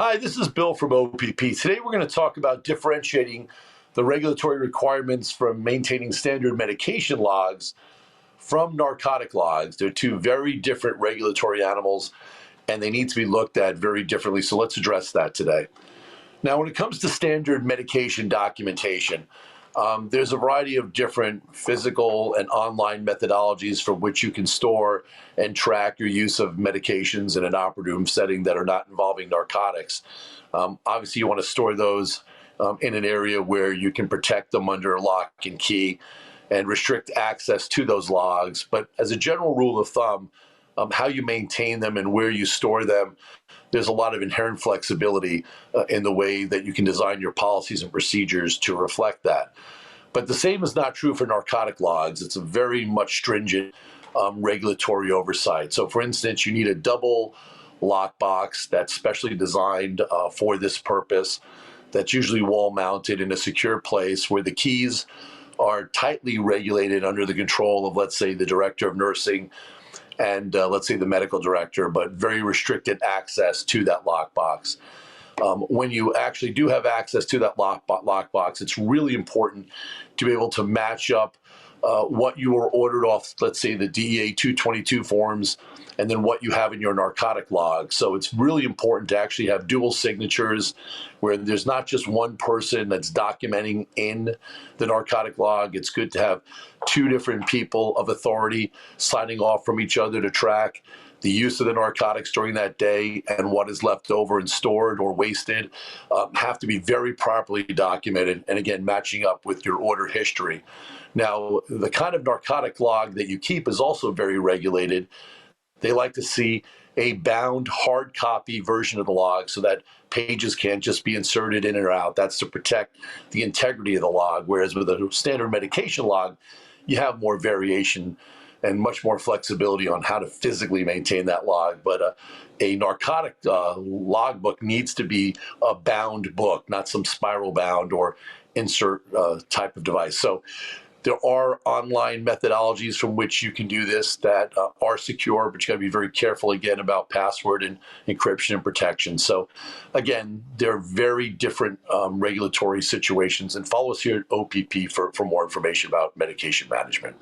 Hi, this is Bill from OPP. Today we're going to talk about differentiating the regulatory requirements from maintaining standard medication logs from narcotic logs. They're two very different regulatory animals and they need to be looked at very differently. So let's address that today. Now, when it comes to standard medication documentation, there's a variety of different physical and online methodologies from which you can store and track your use of medications in an operating room setting that are not involving narcotics. Obviously, you want to store those in an area where you can protect them under lock and key and restrict access to those logs. But as a general rule of thumb, how you maintain them and where you store them, there's a lot of inherent flexibility in the way that you can design your policies and procedures to reflect that. But the same is not true for narcotic logs. It's a very much stringent regulatory oversight. So for instance, you need a double lockbox that's specially designed for this purpose, that's usually wall mounted in a secure place where the keys are tightly regulated under the control of, let's say, the director of nursing and let's say the medical director, but very restricted access to that lockbox. When you actually do have access to that lockbox, it's really important to be able to match up what you were ordered off, let's say the DEA 222 forms, and then what you have in your narcotic log. So it's really important to actually have dual signatures where there's not just one person that's documenting in the narcotic log. It's good to have two different people of authority signing off from each other to track the use of the narcotics during that day and what is left over and stored or wasted have to be very properly documented, and again, matching up with your order history. Now, the kind of narcotic log that you keep is also very regulated. They like to see a bound hard copy version of the log so that pages can't just be inserted in or out. That's to protect the integrity of the log, whereas with a standard medication log, you have more variation and much more flexibility on how to physically maintain that log. But a narcotic log book needs to be a bound book, not some spiral bound or insert type of device. So there are online methodologies from which you can do this that are secure, but you got to be very careful again about password and encryption and protection. So again, they're very different regulatory situations, and follow us here at OPP for more information about medication management.